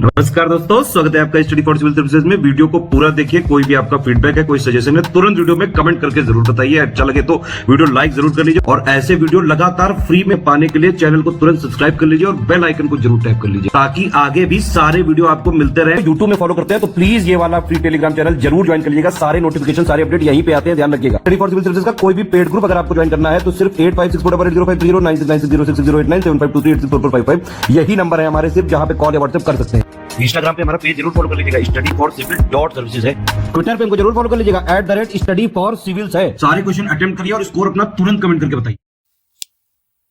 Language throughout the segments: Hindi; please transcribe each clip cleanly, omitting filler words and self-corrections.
नमस्कार दोस्तों, स्वागत है आपका स्टडी फॉर सिविल सर्विसेज में। वीडियो को पूरा देखिए। कोई भी आपका फीडबैक है, कोई सजेशन है, तुरंत वीडियो में कमेंट करके जरूर बताइए। अच्छा लगे तो वीडियो लाइक जरूर कर लीजिए और ऐसे वीडियो लगातार फ्री में पाने के लिए चैनल को तुरंत सब्सक्राइब कर लीजिए और बेल आइकन को जरूर टैप कर लीजिए ताकि आगे भी सारे वीडियो आपको मिलते रहे। यूट्यूब में फॉलो करते हैं तो प्लीज ये वाला फ्री टेलीग्राम चैनल जरूर ज्वाइन कर लीजिएगा। सारे नोटिफिकेशन, सारे अपडेट यहीं पे आते हैं, ध्यान रखिएगा। स्टडी फॉर सिविल सर्विसेज का कोई भी पेड ग्रुप अगर आपको ज्वाइन करना है तो सिर्फ 856480560660897523864455 यही नंबर है हमारे, सिर्फ जहां पे कॉल या व्हाट्सएप कर सकते हैं। इंस्टाग्राम पे हमारा पेज जरूर फॉलो कर लीजिएगा, studyforcivil.services है। ट्विटर पे हमको जरूर फॉलो कर लीजिएगा, @studyforcivils है। सारे क्वेश्चन अटेम्प्ट करिए और स्कोर अपना तुरंत कमेंट करके बताइए।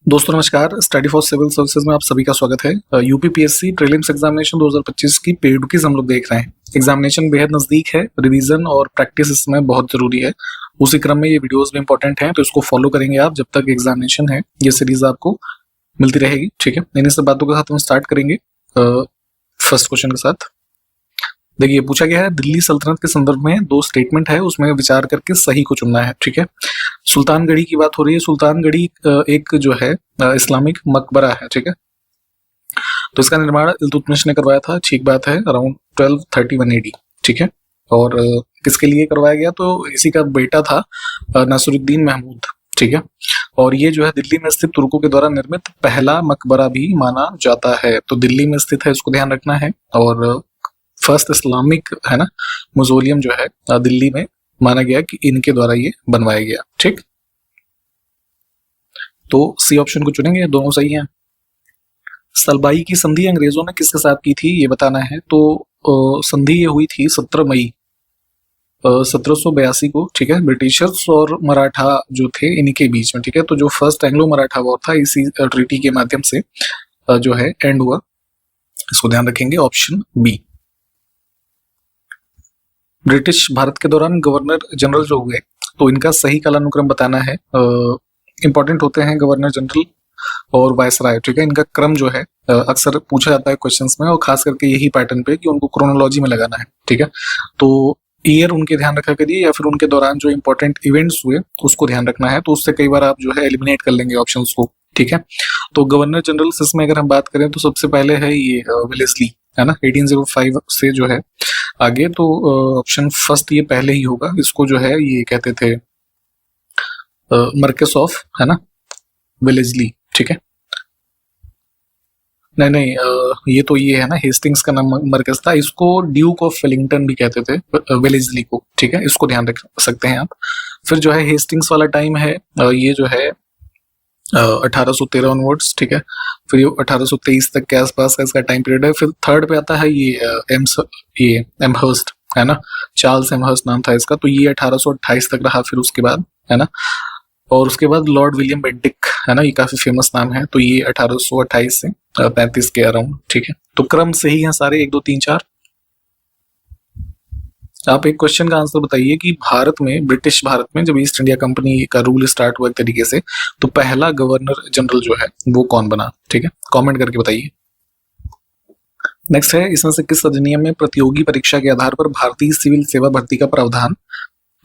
दोस्तों नमस्कार, स्टडी फॉर सिविल सर्विसेज में आप सभी का स्वागत है। यूपीपीएससी प्रीलिम्स एग्जामिनेशन 2025 की पेड क्विज हम लोग देख रहे हैं। एग्जामिनेशन बेहद नजदीक है, रिवीजन और प्रैक्टिस इसमें बहुत जरूरी है। उसी क्रम में ये वीडियोस भी इंपॉर्टेंट हैं, तो इसको फॉलो करेंगे आप जब तक एग्जामिनेशन है। ये सीरीज आपको मिलती रहेगी, ठीक है। इन्हीं सब बातों के साथ हम स्टार्ट करेंगे फर्स्ट क्वेश्चन के साथ। देखिए, पूछा गया है दिल्ली सल्तनत के संदर्भ में दो स्टेटमेंट है, उसमें विचार करके सही को चुनना है, ठीक है। सुल्तानगढ़ी की बात हो रही है। सुल्तानगढ़ी एक जो है इस्लामिक मकबरा है, ठीक है। तो इसका निर्माण इल्तुतमिश ने करवाया था, ठीक बात है, अराउंड 1231 AD, ठीक है। और किसके लिए करवाया गया, तो इसी का बेटा था नासिरुद्दीन महमूद, ठीक है। और ये जो है दिल्ली में स्थित तुर्कों के द्वारा निर्मित पहला मकबरा भी माना जाता है। तो दिल्ली में स्थित है, इसको ध्यान रखना है। और फर्स्ट इस्लामिक है ना मौजोलियम जो है दिल्ली में माना गया कि इनके द्वारा ये बनवाया गया, ठीक। तो सी ऑप्शन को चुनेंगे, दोनों सही हैं। सलबाई की संधि अंग्रेजों ने किसके साथ की थी ये बताना है। तो संधि ये हुई थी 17 मई 1782 को, ठीक है। ब्रिटिशर्स और मराठा जो थे इनके बीच में, ठीक है। तो जो फर्स्ट एंग्लो मराठा वॉर था इसी ट्रीटी के माध्यम से जो है एंड हुआ। इसको ध्यान रखेंगे, ऑप्शन बी। ब्रिटिश भारत के दौरान गवर्नर जनरल जो हुए तो इनका सही कालानुक्रम बताना है। इंपॉर्टेंट होते हैं गवर्नर जनरल और वायसराय, ठीक है। इनका क्रम जो है अक्सर पूछा जाता है क्वेश्चंस में, और खास करके यही पैटर्न पे कि उनको क्रोनोलॉजी में लगाना है, ठीक है। तो ईयर उनके ध्यान रखा करिए, या फिर उनके दौरान जो इंपॉर्टेंट इवेंट्स हुए उसको ध्यान रखना है। तो उससे कई बार आप जो है एलिमिनेट कर लेंगे ऑप्शंस को, ठीक है। तो गवर्नर जनरल इसमें अगर हम बात करें तो सबसे पहले है ये वेलेस्ली, है ना, 1805 से जो है आगे। तो ऑप्शन फर्स्ट ये पहले ही होगा। इसको जो है ये कहते थे मर्कस ऑफ, है ना, वेलेस्ली, ठीक है। नहीं, ये तो ये है ना, हेस्टिंग्स का नाम मरकज था। इसको ड्यूक ऑफ वेलिंगटन भी कहते थे वेलेस्ली को, ठीक है। इसको ध्यान रख सकते हैं आप। फिर जो है हेस्टिंग्स वाला टाइम है ये जो है 1813 ऑनवर्ड्स, ठीक है। फिर ये 1823 तक के आसपास का इसका टाइम पीरियड है। फिर थर्ड पे आता है ये एमहर्स्ट, है ना, चार्ल्स एमहर्स्ट नाम था इसका। तो ये 1828 तक रहा फिर उसके बाद, है ना। और उसके बाद लॉर्ड विलियम बेंटिक, है ना, ये काफी फेमस नाम है। तो ये 1828 से 35 के अराउंड, ठीक है। तो क्रम सही है सारे, 1 2 3 4। आप एक क्वेश्चन का आंसर बताइए कि भारत में, ब्रिटिश भारत में जब ईस्ट इंडिया कंपनी का रूल स्टार्ट हुआ एक तरीके से, तो पहला गवर्नर जनरल जो है वो कौन बना, ठीक है। कमेंट करके बताइए। नेक्स्ट है, इसमें से किस अधिनियम में प्रतियोगी परीक्षा के आधार पर भारतीय सिविल सेवा भर्ती का प्रावधान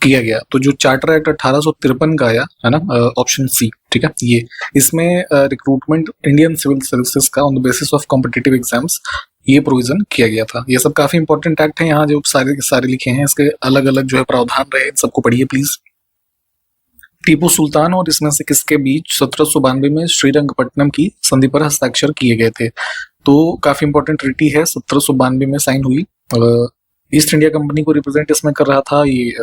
किया गया। तो जो चार्टर एक्ट 1853 का आया है ना, ऑप्शन सी, ठीक है। ये इसमें रिक्रूटमेंट इंडियन सिविल सर्विसेज का on the basis of competitive exams ये प्रोविजन किया गया था। ये सब काफी इंपॉर्टेंट एक्ट है, यहाँ जो सारे लिखे हैं इसके अलग अलग जो है प्रावधान रहे, सबको पढ़िए प्लीज। टीपू सुल्तान और इसमें से किसके बीच 1792 में श्रीरंगपट्टनम की संधि पर हस्ताक्षर किए गए थे। तो काफी इंपॉर्टेंट ट्रीटी है, 1792 में साइन हुई। ईस्ट इंडिया कंपनी को रिप्रेजेंट इसमें कर रहा था ये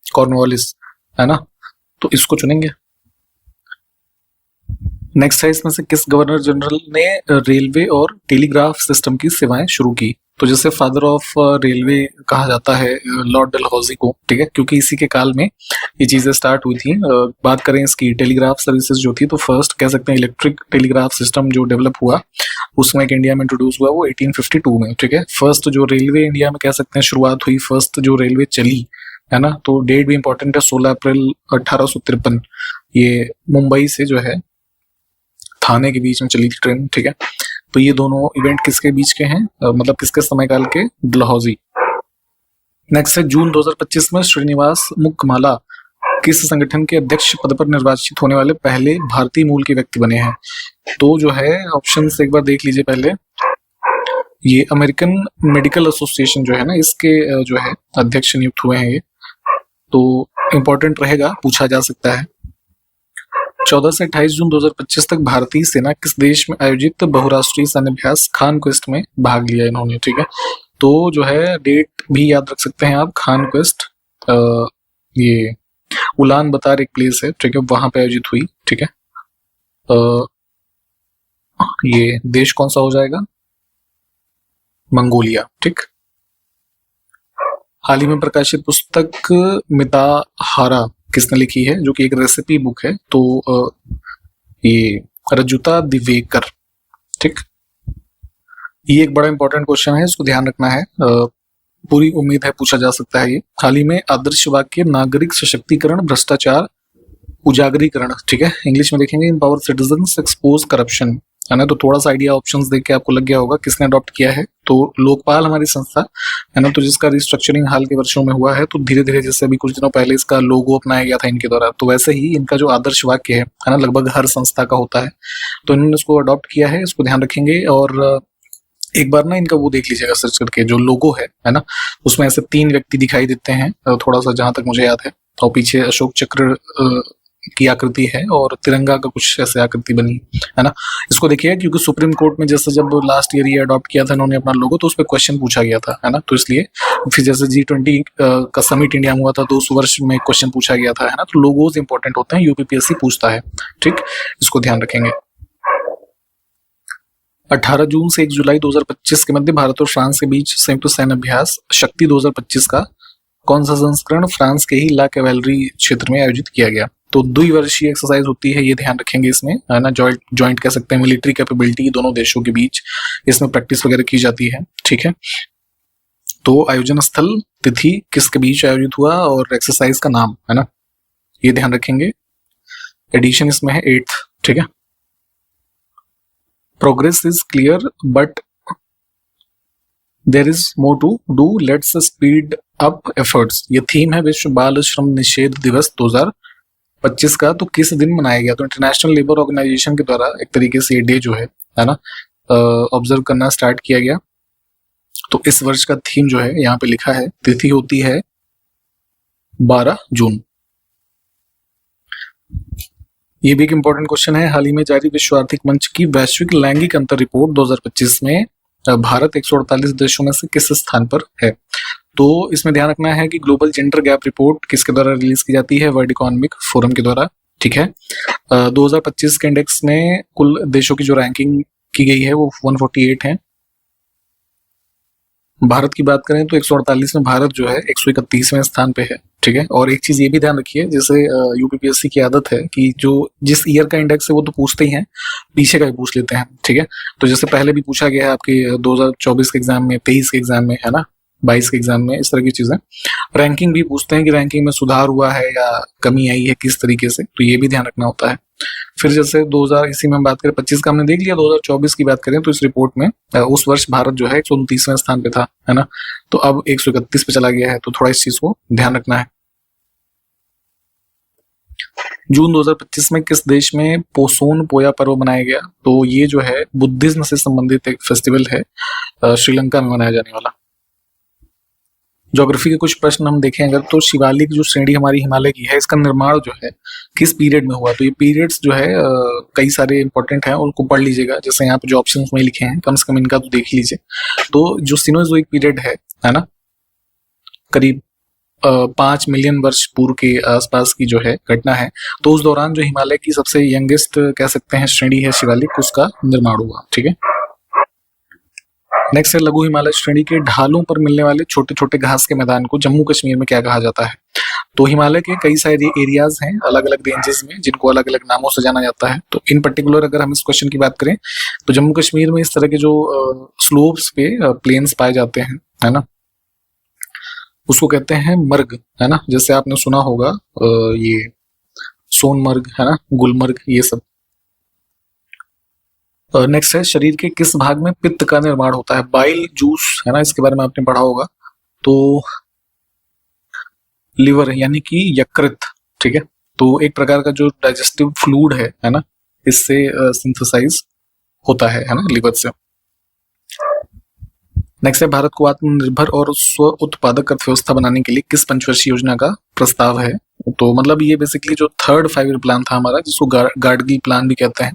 कॉर्नवालिस, है ना। तो इसको चुनेंगे। नेक्स्ट है, इसमें से किस गवर्नर जनरल ने रेलवे और टेलीग्राफ सिस्टम की सेवाएं शुरू की। तो जैसे फादर ऑफ रेलवे कहा जाता है लॉर्ड डलहौजी को, ठीक है, क्योंकि इसी के काल में ये चीजें स्टार्ट हुई थी। बात करें इसकी टेलीग्राफ सर्विसेज जो थी, तो फर्स्ट कह सकते हैं इलेक्ट्रिक टेलीग्राफ सिस्टम जो डेवलप हुआ उसमें एक इंडिया में इंट्रोड्यूस हुआ वो 1852 में, ठीक है। फर्स्ट जो रेलवे इंडिया में कह सकते हैं शुरुआत हुई, फर्स्ट जो रेलवे चली, है ना। तो डेट भी इंपॉर्टेंट है, 16 अप्रैल 1853। ये मुंबई से जो है थाने के बीच में चली थी ट्रेन, ठीक है। तो ये दोनों इवेंट किसके बीच के हैं, मतलब किसके समय काल के, डलहौजी। नेक्स्ट है, जून 2025 में श्रीनिवास मुक्माला किस संगठन के अध्यक्ष पद पर निर्वाचित होने वाले पहले भारतीय मूल के व्यक्ति बने हैं। तो जो है ऑप्शन एक बार देख लीजिए पहले। ये अमेरिकन मेडिकल एसोसिएशन जो है ना, इसके जो है अध्यक्ष नियुक्त हुए हैं ये, तो इम्पोर्टेंट रहेगा, पूछा जा सकता है। 14 से 28 जून 2025 तक भारतीय सेना किस देश में आयोजित बहुराष्ट्रीय सैन्याभ्यास खान क्वेस्ट में भाग लिया इन्होंने, ठीक है। तो जो है डेट भी याद रख सकते हैं आप, खान क्वेस्ट ये उलान बतार एक प्लेस है, ठीक है, वहां पे आयोजित हुई, ठीक है। ये देश कौन सा हो जाएगा, मंगोलिया, ठीक। हाल ही में प्रकाशित पुस्तक मिताहारा किसने लिखी है, जो कि एक रेसिपी बुक है, तो ये रजुता दिवेकर, ठीक। ये एक बड़ा इंपॉर्टेंट क्वेश्चन है, इसको ध्यान रखना है, पूरी उम्मीद है पूछा जा सकता है ये। हाल ही में आदर्श वाक्य नागरिक सशक्तिकरण भ्रष्टाचार उजागरीकरण, ठीक है, इंग्लिश में देखेंगे एम्पावर सिटीजंस एक्सपोज करप्शन, है ना। तो थोड़ा सा आइडिया ऑप्शंस देख के आपको लग गया होगा किसने अडॉप्ट किया है, तो लोकपाल हमारी संस्था है ना, तो जिसका रिस्ट्रक्चरिंग हाल के वर्षों में हुआ है, तो धीरे धीरे, जैसे अभी कुछ दिनों पहले इसका लोगो अपनाया गया था इनके द्वारा, तो वैसे ही इनका जो आदर्श वाक्य है ना, लगभग हर संस्था का होता है, तो इन्होंने इसको अडॉप्ट किया है, इसको ध्यान रखेंगे। और एक बार ना इनका वो देख लीजिएगा सर्च करके, जो लोगो है ना, उसमें ऐसे 3 व्यक्ति दिखाई देते हैं, थोड़ा सा जहां तक मुझे याद है, और पीछे अशोक चक्र की आकृति है और तिरंगा का कुछ ऐसे आकृति बनी है ना। इसको देखिए, क्योंकि सुप्रीम कोर्ट में जैसे जब लास्ट ईयर ये अडॉप्ट किया था इन्होंने अपना लोगो, तो उस पर क्वेश्चन पूछा गया था, है ना, तो इसलिए फिर जैसे G20 का समिट इंडिया में हुआ था तो उस वर्ष में क्वेश्चन पूछा गया था, है ना, तो लोगोज इंपॉर्टेंट होते हैं, यूपीपीएससी पूछता है, ठीक, इसको ध्यान रखेंगे। 18 जून से 1 जुलाई 2025 के मध्य भारत और फ्रांस के बीच संयुक्त सैन्य अभ्यास शक्ति 2025 का कौन सा संस्करण फ्रांस के ही ला कैवेलरी क्षेत्र में आयोजित किया गया। तो द्विवर्षीय एक्सरसाइज होती है, ये ध्यान रखेंगे इसमें, है ना, जॉइंट कह सकते हैं, मिलिट्री कैपेबिलिटी दोनों देशों के बीच इसमें प्रैक्टिस वगैरह की जाती है, ठीक है। तो आयोजन स्थल, तिथि, किसके बीच आयोजित हुआ और एक्सरसाइज का नाम, है ना, ये ध्यान रखेंगे। एडिशन इसमें है 8th, ठीक है। Progress is clear but there is more to do, let's speed up efforts, ये थीम है विश्व बाल श्रम निषेध दिवस 2025 का। तो किस दिन मनाया गया, तो इंटरनेशनल लेबर ऑर्गेनाइजेशन के द्वारा एक तरीके से ये डे जो है ना, ऑब्जर्व करना स्टार्ट किया गया। तो इस वर्ष का थीम जो है यहाँ पे लिखा है, तिथि होती है 12 जून। ये भी एक इंपॉर्टेंट क्वेश्चन है, हाल ही में जारी विश्व आर्थिक मंच की वैश्विक लैंगिक अंतर रिपोर्ट 2025 में भारत 148 देशों में से किस स्थान पर है। तो इसमें ध्यान रखना है कि ग्लोबल जेंडर गैप रिपोर्ट किसके द्वारा रिलीज की जाती है, वर्ल्ड इकोनॉमिक फोरम के द्वारा, ठीक है। 2025 के इंडेक्स में कुल देशों की जो रैंकिंग की गई है वो 148 है। भारत की बात करें तो 148 में भारत जो है 131वें स्थान पे है, ठीक है। और एक चीज ये भी ध्यान रखिए, जैसे यूपीपीएससी की आदत है कि जो जिस ईयर का इंडेक्स है वो तो पूछते ही हैं, पीछे का भी पूछ लेते हैं, ठीक है। तो जैसे पहले भी पूछा गया है आपके 2024 के एग्जाम में, 23 के एग्जाम में, है ना, 22 के एग्जाम में, इस तरह की चीजें। रैंकिंग भी पूछते हैं कि रैंकिंग में सुधार हुआ है या कमी आई है किस तरीके से, तो ये भी ध्यान रखना होता है। फिर जैसे 2000 इसी में हम बात करें, 25 का हमने देख लिया, 2024 की बात करें तो इस रिपोर्ट में उस वर्ष भारत जो है 129वें स्थान पे था, है ना, तो अब 131 पे चला गया है, तो थोड़ा इस चीज को ध्यान रखना है। जून 2025 में किस देश में पोसोन पोया पर्व मनाया गया, तो ये जो है बुद्धिज्म से संबंधित एक फेस्टिवल है, श्रीलंका में मनाया जाने वाला। ज्योग्राफी के कुछ प्रश्न हम देखें अगर, तो शिवालिक जो श्रेणी हमारी हिमालय की है, इसका निर्माण जो है किस पीरियड में हुआ, तो ये पीरियड्स जो है कई सारे इंपॉर्टेंट हैं, उनको पढ़ लीजिएगा, जैसे यहाँ पे जो ऑप्शंस में लिखे हैं कम से कम इनका तो देख लीजिए। तो जो सिनोजोइक पीरियड है ना, करीब 5 मिलियन वर्ष पूर्व के आसपास की जो है घटना है, तो उस दौरान जो हिमालय की सबसे यंगेस्ट कह सकते हैं श्रेणी है शिवालिक, उसका निर्माण हुआ, ठीक है। नेक्स्ट है लघु हिमालय श्रेणी के ढालों पर मिलने वाले छोटे छोटे घास के मैदान को जम्मू कश्मीर में क्या कहा जाता है। तो हिमालय के कई सारे एरियाज हैं अलग अलग रेंजेस में, जिनको अलग अलग नामों से जाना जाता है। तो इन पर्टिकुलर अगर हम इस क्वेश्चन की बात करें तो जम्मू कश्मीर में इस तरह के जो स्लोप्स पे प्लेन्स पाए जाते हैं, है ना, उसको कहते हैं मर्ग, है ना, जैसे आपने सुना होगा ये सोनमर्ग, है ना, गुलमर्ग, ये सब। नेक्स्ट है शरीर के किस भाग में पित्त का निर्माण होता है, बाइल जूस, है ना, इसके बारे में आपने पढ़ा होगा। तो लिवर यानी कि यकृत, ठीक है। तो एक प्रकार का जो डाइजेस्टिव फ्लूइड है ना, इससे सिंथेसाइज होता है ना, लिवर से। नेक्स्ट है, भारत को आत्मनिर्भर और स्व उत्पादक अर्थव्यवस्था बनाने के लिए किस पंचवर्षीय योजना का प्रस्ताव है? तो मतलब ये बेसिकली जो थर्ड 5 ईयर प्लान था हमारा, जिसको गाडगिल प्लान भी कहते हैं,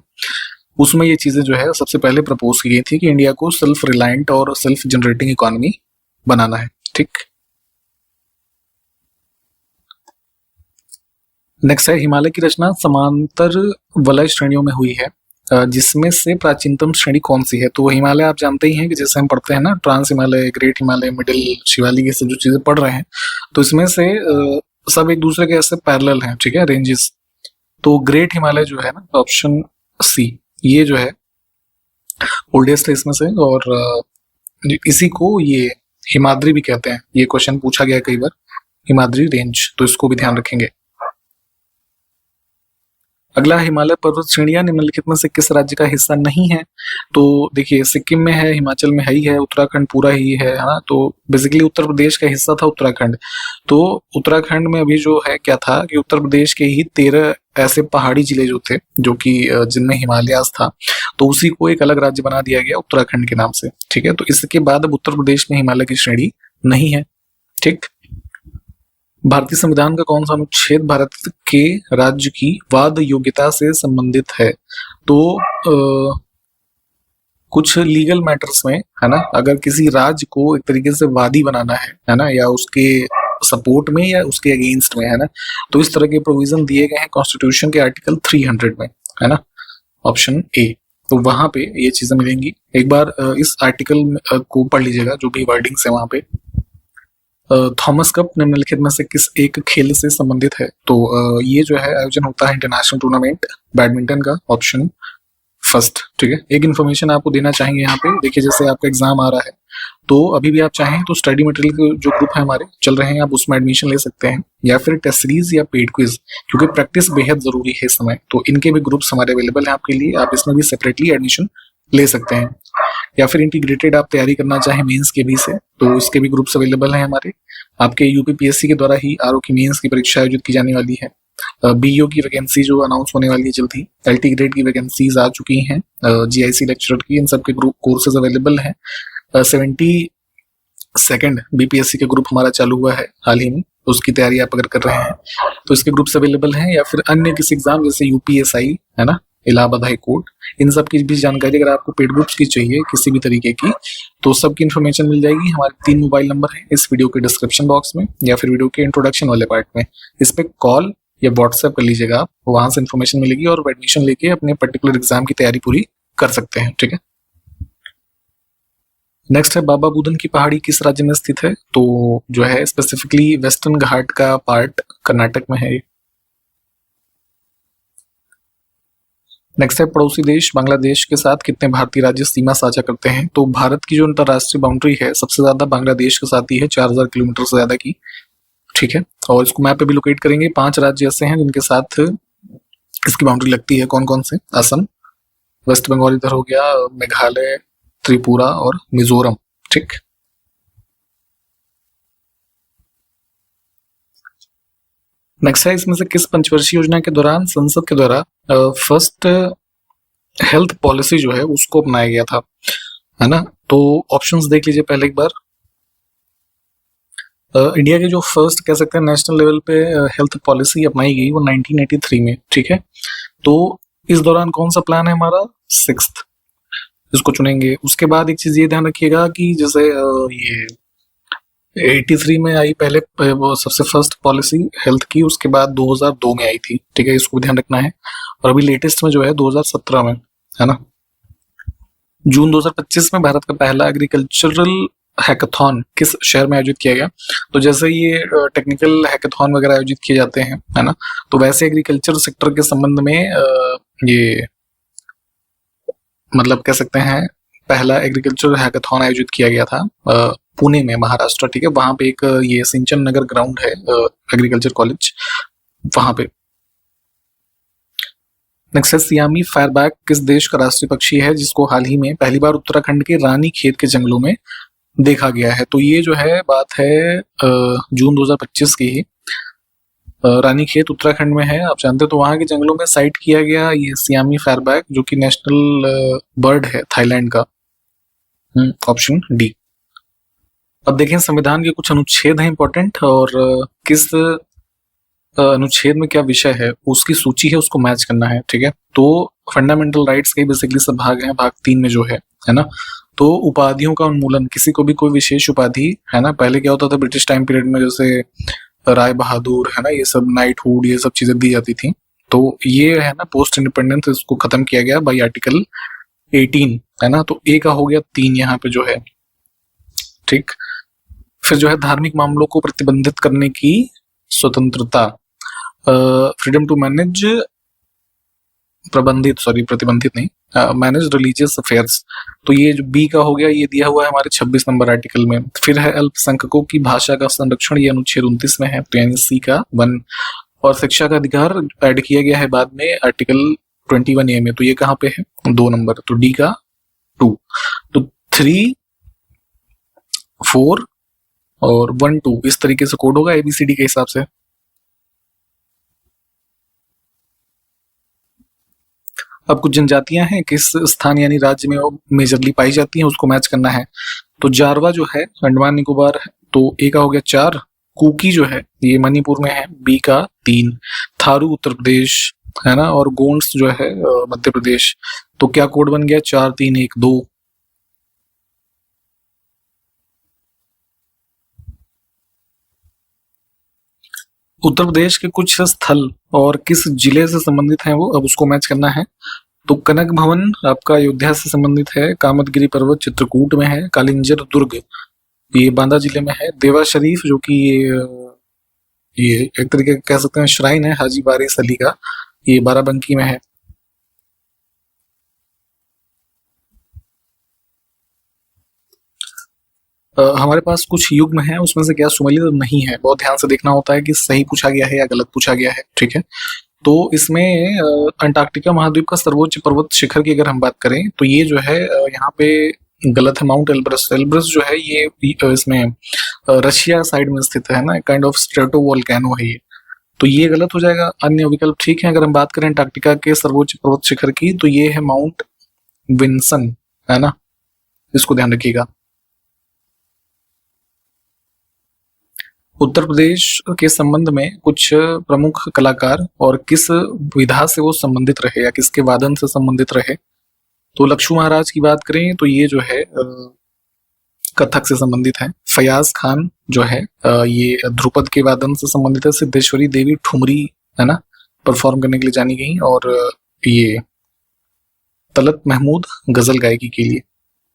उसमें ये चीजें जो है सबसे पहले प्रपोज की गई थी कि इंडिया को सेल्फ रिलायंट और सेल्फ जनरेटिंग इकोनॉमी बनाना है। ठीक। नेक्स्ट है, हिमालय की रचना समांतर वलय श्रेणियों में हुई है, जिसमें से प्राचीनतम श्रेणी कौन सी है? तो हिमालय आप जानते ही हैं कि जैसे हम पढ़ते हैं ना, trans Himalaya, great Himalaya, middle, Shivalik, ये सब जो चीजें पढ़ रहे हैं, तो इसमें से सब एक दूसरे के ऐसे पैरेलल हैं, ठीक है, रेंजेस। तो ग्रेट हिमालय जो है ना, ऑप्शन सी, ये जो है ओल्डेस्ट है इसमें से, और इसी को ये हिमाद्री भी कहते हैं। ये क्वेश्चन पूछा गया कई बार, हिमाद्री रेंज, तो इसको भी ध्यान रखेंगे। अगला, हिमालय पर्वत श्रेणियां निम्नलिखित में से किस राज्य का हिस्सा नहीं है? तो देखिए, सिक्किम में है, हिमाचल में है ही है, उत्तराखंड पूरा ही है ना। तो बेसिकली उत्तर प्रदेश का हिस्सा था उत्तराखंड। तो उत्तराखंड में अभी जो है क्या था कि उत्तर प्रदेश के ही 13 ऐसे पहाड़ी जिले जो थे, जो कि जिनमें हिमालयास था, तो उसी को एक अलग राज्य बना दिया गया उत्तराखंड के नाम से। ठीक है, तो इसके बाद अब उत्तर प्रदेश में हिमालय की श्रेणी नहीं है। ठीक। भारतीय संविधान का कौन सा अनुच्छेद भारत के राज्य की वाद योग्यता से संबंधित है? तो कुछ लीगल मैटर्स में, है ना, अगर किसी राज्य को एक तरीके से वादी बनाना है ना, या उसके सपोर्ट में या उसके अगेंस्ट में, है ना, तो इस तरह के प्रोविजन दिए गए हैं कॉन्स्टिट्यूशन के आर्टिकल 300 में, है ना, ऑप्शन ए। तो वहां पे ये चीजें मिलेंगी। एक बार इस आर्टिकल को पढ़ लीजिएगा, जो भी वर्डिंग्स है वहां पे। थॉमस कप निम्नलिखित में से किस एक खेल से संबंधित है? तो ये जो है आयोजन होता है इंटरनेशनल टूर्नामेंट बैडमिंटन का, ऑप्शन फर्स्ट। ठीक है, एक इन्फॉर्मेशन आपको देना चाहेंगे यहाँ पे। देखिए, जैसे आपका एग्जाम आ रहा है, तो अभी भी आप चाहें तो स्टडी मटेरियल के जो ग्रुप है हमारे चल रहे हैं, आप उसमें एडमिशन ले सकते हैं, या फिर टेस्ट सीरीज या पेड क्विज, क्योंकि प्रैक्टिस बेहद जरूरी है इस समय। तो इनके भी ग्रुप्स हमारे अवेलेबल हैं आपके लिए, आप इसमें भी सेपरेटली एडमिशन ले सकते हैं। या फिर इंटीग्रेटेड आप तैयारी करना चाहें मेंस के भी से, तो इसके भी ग्रुप्स अवेलेबल हैं हमारे। आपके यूपीपीएससी के द्वारा ही आरओ की मेंस की परीक्षा आयोजित की जाने वाली है। बीईओ की वैकेंसी जो अनाउंस होने वाली है जल्दी, एलटी ग्रेड की वैकेंसीज आ चुकी हैं, जीआईसी लेक्चरर की, इन सब के ग्रुप कोर्सेज अवेलेबल हैं। 72nd बीपीएससी के ग्रुप हमारा चालू हुआ है हाल ही में, उसकी तैयारी आप अगर कर रहे हैं तो इसके ग्रुप्स अवेलेबल हैं। या फिर अन्य किसी एग्जाम जैसे यूपीएसआई, है ना, इलाहाबाद हाई कोर्ट, इन सब की भी जानकारी अगर आपको पेड ग्रुप्स की चाहिए किसी भी तरीके की, तो सबकी इन्फॉर्मेशन मिल जाएगी। हमारे 3 मोबाइल नंबर है इस वीडियो के डिस्क्रिप्शन बॉक्स में, या फिर वीडियो के इंट्रोडक्शन वाले पार्ट में। इस पे कॉल या व्हाट्सएप कर लीजिएगा आप, वहां से इन्फॉर्मेशन मिलेगी और एडमिशन लेके अपने पर्टिकुलर एग्जाम की तैयारी पूरी कर सकते हैं। ठीक है। नेक्स्ट है, बाबा बुदन की पहाड़ी किस राज्य में स्थित है? तो जो है स्पेसिफिकली वेस्टर्न घाट का पार्ट कर्नाटक में है। नेक्स्ट है, पड़ोसी देश बांग्लादेश के साथ कितने भारतीय राज्य सीमा साझा करते हैं? तो भारत की जो अंतरराष्ट्रीय बाउंड्री है सबसे ज्यादा बांग्लादेश के साथ ही है, 4000 किलोमीटर से ज्यादा की। ठीक है, और इसको मैप पे भी लोकेट करेंगे। 5 राज्य ऐसे हैं जिनके साथ इसकी बाउंड्री लगती है। कौन कौन से? असम, वेस्ट बंगाल इधर हो गया, मेघालय, त्रिपुरा और मिजोरम। ठीक। नेक्स्ट है, इसमें से किस पंचवर्षीय योजना के दौरान संसद के द्वारा फर्स्ट हेल्थ पॉलिसी जो है उसको अपनाया गया था, है ना? तो ऑप्शंस देख लीजिए पहले एक बार। इंडिया के जो फर्स्ट कह सकते हैं नेशनल लेवल पे हेल्थ पॉलिसी अपनाई गई वो 1983 में। ठीक है, तो इस दौरान कौन सा प्लान है हमारा? 6th, इसको चुनेंगे। उसके बाद एक चीज ये ध्यान रखिएगा कि जैसे ये 83 में आई पहले वो सबसे फर्स्ट पॉलिसी हेल्थ की, उसके बाद 2002 में आई थी। ठीक है, इसको ध्यान रखना है। और अभी लेटेस्ट में जो है 2017 में, है ना। जून 2025 में भारत का पहला एग्रीकल्चरल हैकाथॉन किस शहर में आयोजित किया गया? तो जैसे ये टेक्निकल हैकाथॉन वगैरह आयोजित किए जाते हैं, है ना, तो वैसे एग्रीकल्चर सेक्टर के संबंध में ये मतलब कह सकते हैं पहला एग्रीकल्चर हैकाथॉन आयोजित किया गया था पुणे में, महाराष्ट्र। ठीक है, वहां पे एक ये सिंचन नगर ग्राउंड है, एग्रीकल्चर कॉलेज, वहां पे। नेक्स्ट है, सियामी फायरबैक किस देश का राष्ट्रीय पक्षी है जिसको हाल ही में पहली बार उत्तराखंड के रानी खेत के जंगलों में देखा गया है? तो ये जो है बात है जून 2025 की ही। रानी खेत उत्तराखंड में है, आप जानते हो। तो वहां के जंगलों में साइट किया गया ये सियामी फायरबैक, जो कि नेशनल बर्ड है थाईलैंड का। Option D. अब देखें संविधान के कुछ अनुच्छेद हैं इंपॉर्टेंट, और किस अनुच्छेद में क्या विषय है उसकी सूची है, उसको मैच करना है। ठीक है, तो फंडामेंटल राइट्स के बेसिकली सब भाग हैं, भाग 3 में जो है ना। तो उपाधियों का उन्मूलन, किसी को भी कोई विशेष उपाधि है ना, पहले क्या होता था ब्रिटिश टाइम पीरियड में, जैसे राय बहादुर है ना, ये सब नाइटहुड, ये सब चीजें दी जाती थी। तो ये है ना पोस्ट इंडिपेंडेंस, इसको खत्म किया गया बाई आर्टिकल 18 है ना। तो ए का हो गया 3 यहाँ पे जो है। ठीक, फिर जो है धार्मिक मामलों को प्रतिबंधित करने की स्वतंत्रता, फ्रीडम टू मैनेज, प्रतिबंधित नहीं, मैनेज रिलीजियस अफेयर्स। तो ये जो बी का हो गया, ये दिया हुआ है हमारे 26 नंबर आर्टिकल में। फिर है अल्पसंख्यकों की भाषा का संरक्षण, ये अनुच्छेद 29 में है, तो यानी सी का 1। और शिक्षा का अधिकार ऐड किया गया है बाद में आर्टिकल 21A में, तो ये कहाँ पे है 2 नंबर, तो डी का 2। तो 3, 4 और 1, 2 इस तरीके से कोड होगा ABCD के हिसाब से। अब कुछ जनजातियां हैं, किस स्थान यानी राज्य में वो मेजरली पाई जाती हैं, उसको मैच करना है। तो जारवा जो है अंडमान निकोबार है, तो ए का हो गया 4। कुकी जो है ये मणिपुर में है, बी का 3। थारू उत्तर प्रदेश है ना, और गोंड्स जो है मध्य प्रदेश। तो क्या कोड बन गया 4, 3, 1, 2। उत्तर प्रदेश के कुछ स्थल और किस जिले से संबंधित हैं वो, अब उसको मैच करना है। तो कनक भवन आपका अयोध्या से संबंधित है, कामतगिरी पर्वत चित्रकूट में है, कालिंजर दुर्ग ये बांदा जिले में है, देवा शरीफ जो कि ये एक तरीके कह सकते हैं श्राइन है हाजी वारिस अली का, ये बाराबंकी में है। हमारे पास कुछ युग्म है, उसमें से क्या सुमेलित नहीं है, बहुत ध्यान से देखना होता है कि सही पूछा गया है या गलत पूछा गया है। ठीक है, तो इसमें अंटार्कटिका महाद्वीप का सर्वोच्च पर्वत शिखर की अगर हम बात करें तो ये जो है यहाँ पे गलत है, माउंट एल्ब्रस। एल्ब्रस जो है ये इसमें रशिया साइड में स्थित है ना, काइंड ऑफ स्ट्रेटो वोल्केनो है ये, तो ये गलत हो जाएगा। अन्य विकल्प ठीक है। अगर हम बात करें अंटार्कटिका के सर्वोच्च पर्वत शिखर की तो ये है माउंट विंसन है ना, इसको ध्यान रखिएगा। उत्तर प्रदेश के संबंध में कुछ प्रमुख कलाकार और किस विधा से वो संबंधित रहे या किसके वादन से संबंधित रहे, तो लक्ष्मू महाराज की बात करें तो ये जो है कथक से संबंधित है। फयाज खान जो है ये ध्रुपद के वादन से संबंधित है। सिद्धेश्वरी देवी ठुमरी है ना परफॉर्म करने के लिए जानी गई, और ये तलत महमूद गजल गायकी के लिए।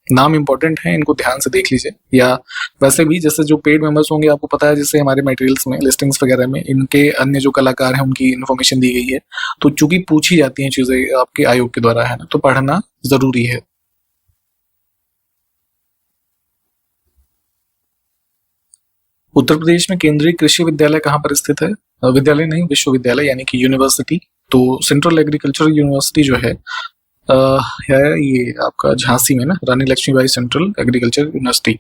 नाम इंपॉर्टेंट है, इनको ध्यान से देख लीजिए। या वैसे भी जैसे जो पेड मेंबर्स होंगे आपको पता है, जैसे हमारे मटेरियल्स में लिस्टिंग्स वगैरह में इनके अन्य जो कलाकार हैं उनकी इन्फॉर्मेशन दी गई है, तो चूंकि पूछी जाती हैं चीजें आपके आयोग के द्वारा है ना, तो पढ़ना जरूरी है। उत्तर प्रदेश में केंद्रीय कृषि विद्यालय कहाँ पर स्थित है? विद्यालय नहीं, विश्वविद्यालय यानी कि यूनिवर्सिटी। तो सेंट्रल एग्रीकल्चरल यूनिवर्सिटी जो है ये आपका झांसी में ना, रानी लक्ष्मीबाई सेंट्रल एग्रीकल्चर यूनिवर्सिटी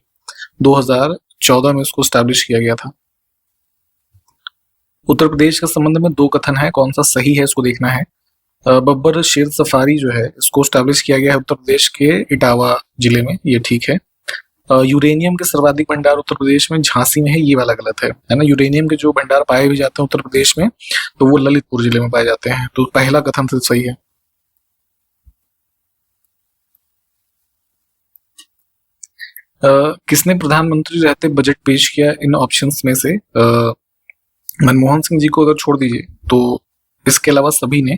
2014 में इसको स्टैब्लिश किया गया था। उत्तर प्रदेश के संबंध में 2 कथन है, कौन सा सही है इसको देखना है। बब्बर शेर सफारी जो है इसको स्टैब्लिश किया गया है उत्तर प्रदेश के इटावा जिले में, ये ठीक है। यूरेनियम के सर्वाधिक भंडार उत्तर प्रदेश में झांसी में है, ये वाला गलत है ना। यूरेनियम के जो भंडार पाए भी जाते हैं उत्तर प्रदेश में तो वो ललितपुर जिले में पाए जाते हैं, तो पहला कथन से सही है। किसने प्रधानमंत्री रहते बजट पेश किया? इन ऑप्शंस में से मनमोहन सिंह जी को अगर छोड़ दीजिए तो इसके अलावा सभी ने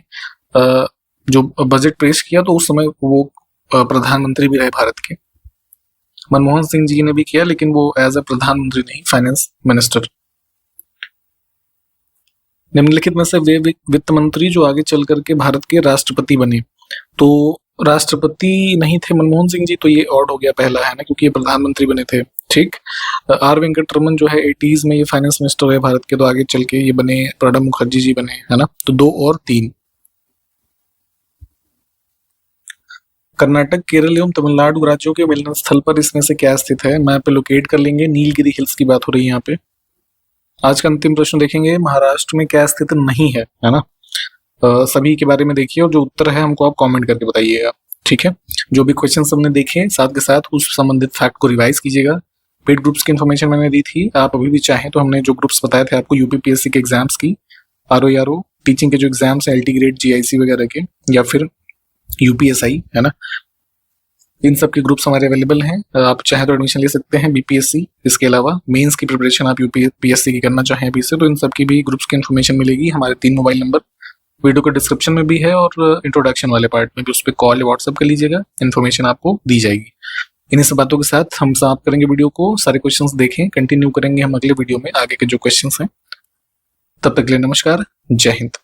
जो बजट पेश किया तो उस समय वो प्रधानमंत्री भी रहे भारत के। मनमोहन सिंह जी ने भी किया, लेकिन वो एज ए प्रधानमंत्री नहीं, फाइनेंस मिनिस्टर। निम्नलिखित में से वे वित्त मंत्री जो आगे चल करके भारत के राष्ट्रपति बने, तो राष्ट्रपति नहीं थे मनमोहन सिंह जी, तो ये ऑड हो गया पहला है ना, क्योंकि ये प्रधानमंत्री बने थे। ठीक, आर वेंकटरमन जो है 80s में ये फाइनेंस मिनिस्टर है भारत के, तो आगे चल के ये बने, प्रणब मुखर्जी जी बने है ना, तो 2 और 3। कर्नाटक, केरल एवं तमिलनाडु राज्यों के मिलन स्थल पर इसमें से क्या स्थित है? मैप पे लोकेट कर लेंगे। नीलगिरी हिल्स की बात हो रही है यहाँ पे। आज का अंतिम प्रश्न देखेंगे, महाराष्ट्र में क्या स्थित नहीं है ना। सभी के बारे में देखिए और जो उत्तर है हमको आप कमेंट करके बताइएगा। ठीक है, जो भी क्वेश्चन हमने देखे साथ के साथ उस संबंधित फैक्ट को रिवाइज कीजिएगा। पेड ग्रुप्स की इन्फॉर्मेशन मैंने दी थी, आप अभी भी चाहें तो हमने जो ग्रुप्स बताए थे आपको यूपीपीएससी के एग्जाम्स की, आरओ टीचिंग के जो एग्जाम्स है एलटी ग्रेड जीआईसी वगैरह के, या फिर यूपीएसआई है ना, इन सब के ग्रुप्स हमारे अवेलेबल हैं। आप चाहे तो एडमिशन ले सकते हैं बीपीएससी। इसके अलावा मेंस की प्रिपरेशन आप यूपीएससी की करना चाहें अभी से, तो इन सब की भी ग्रुप्स की इन्फॉर्मेशन मिलेगी। हमारे 3 मोबाइल नंबर वीडियो के डिस्क्रिप्शन में भी है और इंट्रोडक्शन वाले पार्ट में भी, उस पर कॉल या व्हाट्सएप कर लीजिएगा, इन्फॉर्मेशन आपको दी जाएगी। इन्हीं सब बातों के साथ हम समाप्त करेंगे वीडियो को। सारे क्वेश्चंस देखें, कंटिन्यू करेंगे हम अगले वीडियो में आगे के जो क्वेश्चंस हैं। तब तक के लिए नमस्कार, जय हिंद।